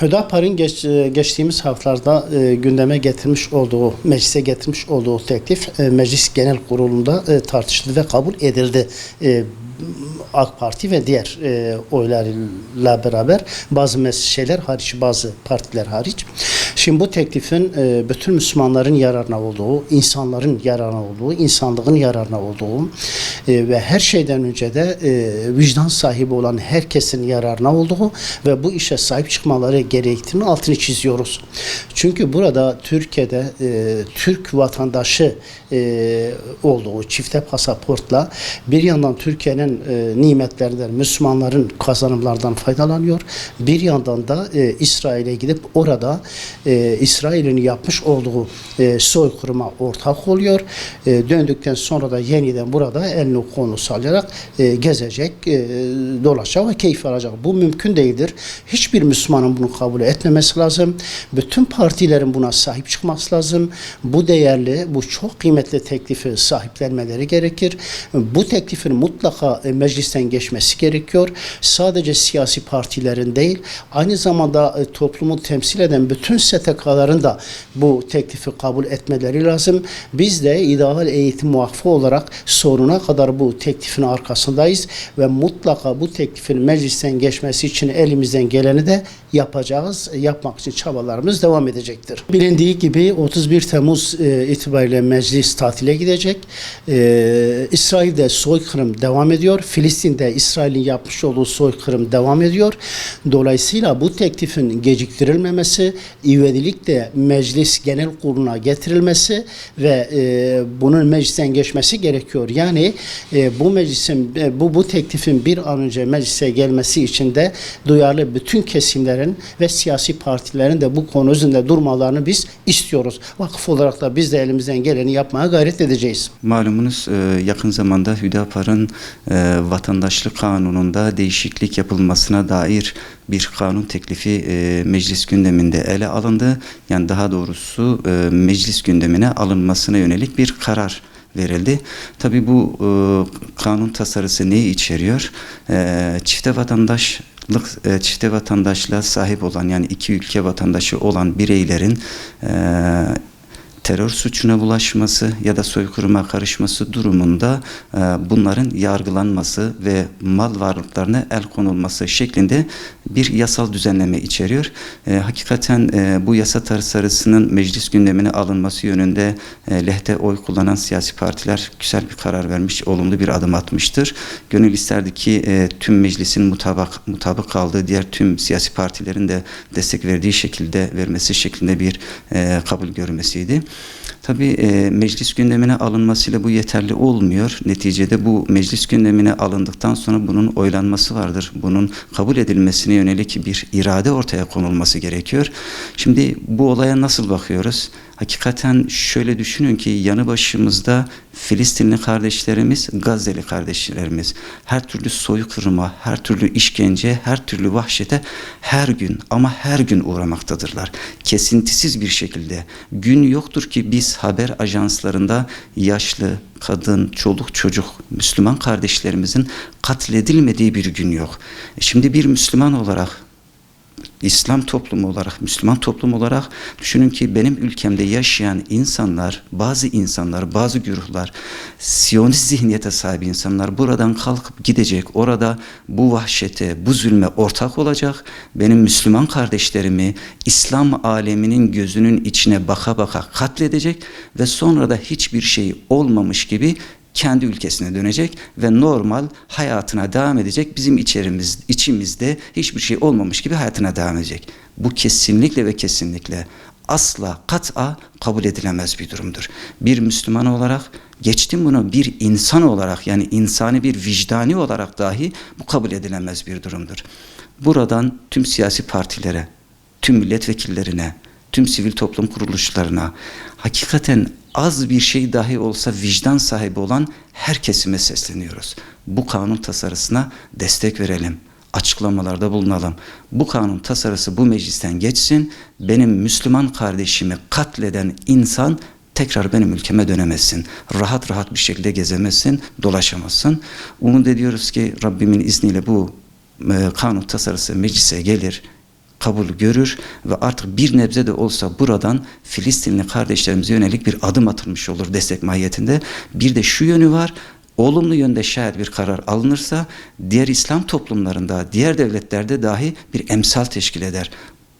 Hüdapar'ın geçtiğimiz haftalarda gündeme getirmiş olduğu, meclise getirmiş olduğu teklif Meclis Genel Kurulu'nda tartışıldı ve kabul edildi. AK Parti ve diğer oylarla beraber bazı şeyler hariç, bazı partiler hariç. Şimdi bu teklifin bütün Müslümanların yararına olduğu, insanların yararına olduğu, insanlığın yararına olduğu ve her şeyden önce de vicdan sahibi olan herkesin yararına olduğu ve bu işe sahip çıkmaları gerektiğini altını çiziyoruz. Çünkü burada Türkiye'de Türk vatandaşı olduğu çifte pasaportla bir yandan Türkiye'nin nimetlerinden, Müslümanların kazanımlardan faydalanıyor. Bir yandan da İsrail'e gidip orada İsrail'in yapmış olduğu soykırıma ortak oluyor. Döndükten sonra da yeniden burada elini kolunu sallayarak gezecek, dolaşacak ve keyif alacak. Bu mümkün değildir. Hiçbir Müslümanın bunu kabul etmemesi lazım. Bütün partilerin buna sahip çıkması lazım. Bu değerli, bu çok kıymetli teklifi sahiplenmeleri gerekir. Bu teklifin mutlaka meclisten geçmesi gerekiyor. Sadece siyasi partilerin değil, aynı zamanda toplumu temsil eden bütün STK'ların da bu teklifi kabul etmeleri lazım. Biz de İdeal Eğitim Vakfı olarak sonuna kadar bu teklifin arkasındayız ve mutlaka bu teklifin meclisten geçmesi için elimizden geleni de yapacağız. Yapmak için çabalarımız devam edecektir. Bilindiği gibi 31 Temmuz itibariyle meclis tatile gidecek. İsrail'de soykırım devam ediyor. Filistin'de İsrail'in yapmış olduğu soykırım devam ediyor. Dolayısıyla bu teklifin geciktirilmemesi, ivedilikle Meclis Genel Kurulu'na getirilmesi ve bunun meclisten geçmesi gerekiyor. Yani bu meclisin bu teklifin bir an önce meclise gelmesi için de duyarlı bütün kesimlerin ve siyasi partilerin de bu konu üzerinde durmalarını biz istiyoruz. Vakıf olarak da biz de elimizden geleni yapmaya gayret edeceğiz. Malumunuz yakın zamanda Hüdapar'ın vatandaşlık kanununda değişiklik yapılmasına dair bir kanun teklifi meclis gündeminde ele alındı. Yani daha doğrusu meclis gündemine alınmasına yönelik bir karar verildi. Tabii bu kanun tasarısı neyi içeriyor? Çifte vatandaşlığa sahip olan, yani iki ülke vatandaşı olan bireylerin terör suçuna bulaşması ya da soykırıma karışması durumunda bunların yargılanması ve mal varlıklarına el konulması şeklinde bir yasal düzenleme içeriyor. Hakikaten bu yasa tasarısının meclis gündemine alınması yönünde lehte oy kullanan siyasi partiler güzel bir karar vermiş, olumlu bir adım atmıştır. Gönül isterdi ki tüm meclisin mutabık kaldığı diğer tüm siyasi partilerin de destek verdiği şekilde vermesi şeklinde bir kabul görmesiydi. Tabii meclis gündemine alınmasıyla bu yeterli olmuyor. Neticede bu meclis gündemine alındıktan sonra bunun oylanması vardır. Bunun kabul edilmesine yönelik bir irade ortaya konulması gerekiyor. Şimdi bu olaya nasıl bakıyoruz? Hakikaten şöyle düşünün ki yanı başımızda Filistinli kardeşlerimiz, Gazze'li kardeşlerimiz her türlü soykırıma, her türlü işkence, her türlü vahşete her gün ama her gün uğramaktadırlar. Kesintisiz bir şekilde. Gün yoktur ki biz haber ajanslarında yaşlı, kadın, çoluk, çocuk, Müslüman kardeşlerimizin katledilmediği bir gün yok. Şimdi bir Müslüman olarak, İslam toplumu olarak, Müslüman toplum olarak düşünün ki benim ülkemde yaşayan insanlar, bazı güruhlar, Siyonist zihniyete sahip insanlar buradan kalkıp gidecek, orada bu vahşete, bu zulme ortak olacak, benim Müslüman kardeşlerimi İslam aleminin gözünün içine baka baka katledecek ve sonra da hiçbir şey olmamış gibi kendi ülkesine dönecek ve normal hayatına devam edecek. Bizim içimizde hiçbir şey olmamış gibi hayatına devam edecek. Bu kesinlikle ve kesinlikle asla kat'a kabul edilemez bir durumdur. Bir Müslüman olarak, geçtim bunu bir insan olarak, yani insani bir vicdani olarak dahi bu kabul edilemez bir durumdur. Buradan tüm siyasi partilere, tüm milletvekillerine, tüm sivil toplum kuruluşlarına, hakikaten az bir şey dahi olsa vicdan sahibi olan her kesime sesleniyoruz. Bu kanun tasarısına destek verelim. Açıklamalarda bulunalım. Bu kanun tasarısı bu meclisten geçsin. Benim Müslüman kardeşimi katleden insan tekrar benim ülkeme dönemezsin. Rahat rahat bir şekilde gezemezsin, dolaşamazsın. Umut ediyoruz ki Rabbimin izniyle bu kanun tasarısı meclise gelir. kabul görür ve artık bir nebze de olsa buradan Filistinli kardeşlerimize yönelik bir adım atılmış olur destek mahiyetinde. Bir de şu yönü var. Olumlu yönde şayet bir karar alınırsa diğer İslam toplumlarında, diğer devletlerde dahi bir emsal teşkil eder.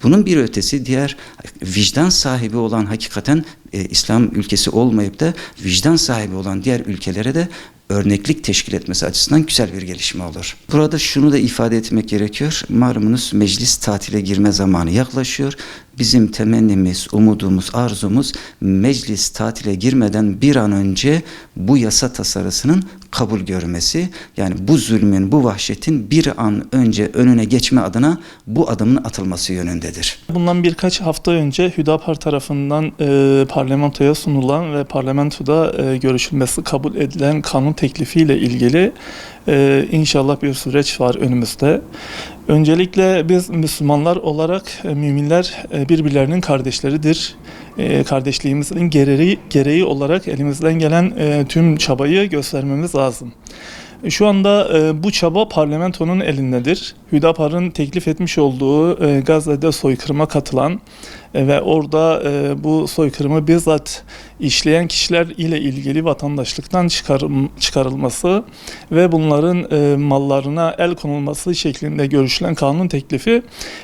Bunun bir ötesi diğer vicdan sahibi olan hakikaten İslam ülkesi olmayıp da vicdan sahibi olan diğer ülkelere de örneklik teşkil etmesi açısından güzel bir gelişme olur. Burada şunu da ifade etmek gerekiyor. Malumunuz meclis tatile girme zamanı yaklaşıyor. Bizim temennimiz, umudumuz, arzumuz meclis tatile girmeden bir an önce bu yasa tasarısının kabul görmesi. Yani bu zulmün, bu vahşetin bir an önce önüne geçme adına bu adımın atılması yönündedir. Bundan birkaç hafta önce Hüdapar tarafından parlamentoya sunulan ve parlamentoda görüşülmesi kabul edilen kanun teklifiyle ilgili inşallah bir süreç var önümüzde. Öncelikle biz Müslümanlar olarak müminler birbirlerinin kardeşleridir. Kardeşliğimizin gereği olarak elimizden gelen tüm çabayı göstermemiz lazım. Şu anda bu çaba parlamentonun elindedir. Hüdapar'ın teklif etmiş olduğu Gazze'de soykırıma katılan ve orada bu soykırımı bizzat işleyen kişiler ile ilgili vatandaşlıktan çıkarılması ve bunların mallarına el konulması şeklinde görüşülen kanun teklifi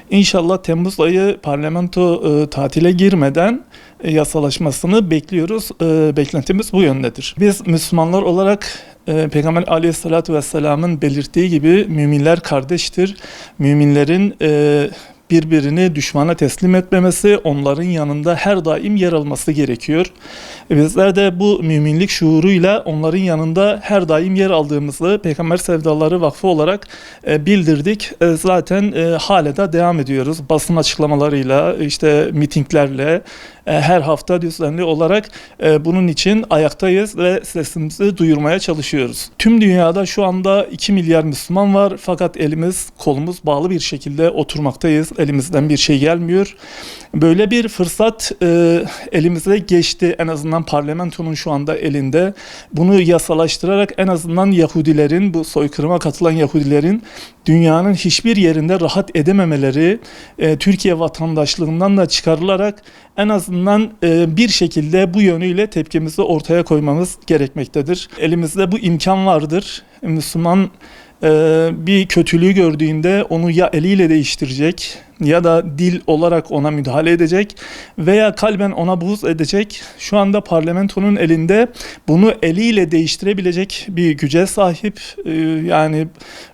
inşallah Temmuz ayı parlamento tatile girmeden yasalaşmasını bekliyoruz. Beklentimiz bu yöndedir. Biz Müslümanlar olarak Peygamber Aleyhisselatü Vesselam'ın belirttiği gibi müminler kardeştir. Müminlerin birbirini düşmana teslim etmemesi, onların yanında her daim yer alması gerekiyor. Bizler de bu müminlik şuuruyla onların yanında her daim yer aldığımızı Peygamber Sevdaları Vakfı olarak bildirdik. Zaten hala da devam ediyoruz. Basın açıklamalarıyla, işte mitinglerle, her hafta düzenli olarak bunun için ayaktayız ve sesimizi duyurmaya çalışıyoruz. Tüm dünyada şu anda 2 milyar Müslüman var fakat elimiz kolumuz bağlı bir şekilde oturmaktayız. Elimizden bir şey gelmiyor. Böyle bir fırsat elimize geçti, en azından parlamentonun şu anda elinde. Bunu yasalaştırarak en azından Yahudilerin, bu soykırıma katılan Yahudilerin dünyanın hiçbir yerinde rahat edememeleri, Türkiye vatandaşlığından da çıkarılarak en azından bir şekilde bu yönüyle tepkimizi ortaya koymamız gerekmektedir. Elimizde bu imkan vardır. Müslüman bir kötülüğü gördüğünde onu ya eliyle değiştirecek ya da dil olarak ona müdahale edecek veya kalben ona buğz edecek. Şu anda parlamentonun elinde bunu eliyle değiştirebilecek bir güce sahip. Yani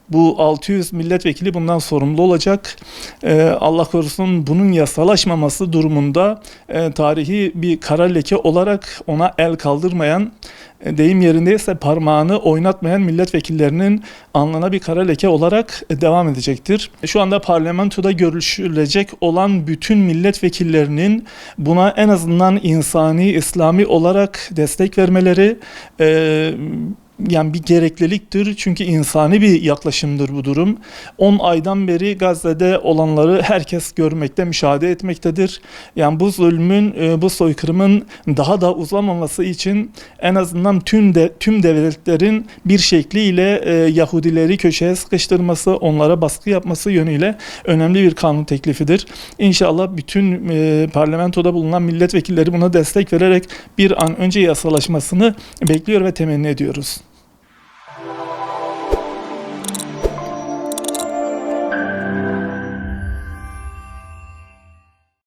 bu 600 milletvekili bundan sorumlu olacak. Allah korusun bunun yasalaşmaması durumunda tarihi bir kara leke olarak ona el kaldırmayan, deyim yerindeyse parmağını oynatmayan milletvekillerinin alnına bir kara leke olarak devam edecektir. Şu anda parlamentoda görüşülecek olan bütün milletvekillerinin buna en azından insani, İslami olarak destek vermeleri yani bir gerekliliktir. Çünkü insani bir yaklaşımdır bu durum. 10 aydan beri Gazze'de olanları herkes görmekte, müşahede etmektedir. Yani bu zulmün, bu soykırımın daha da uzamaması için en azından tüm devletlerin bir şekliyle Yahudileri köşeye sıkıştırması, onlara baskı yapması yönüyle önemli bir kanun teklifidir. İnşallah bütün parlamentoda bulunan milletvekilleri buna destek vererek bir an önce yasalaşmasını bekliyor ve temenni ediyoruz.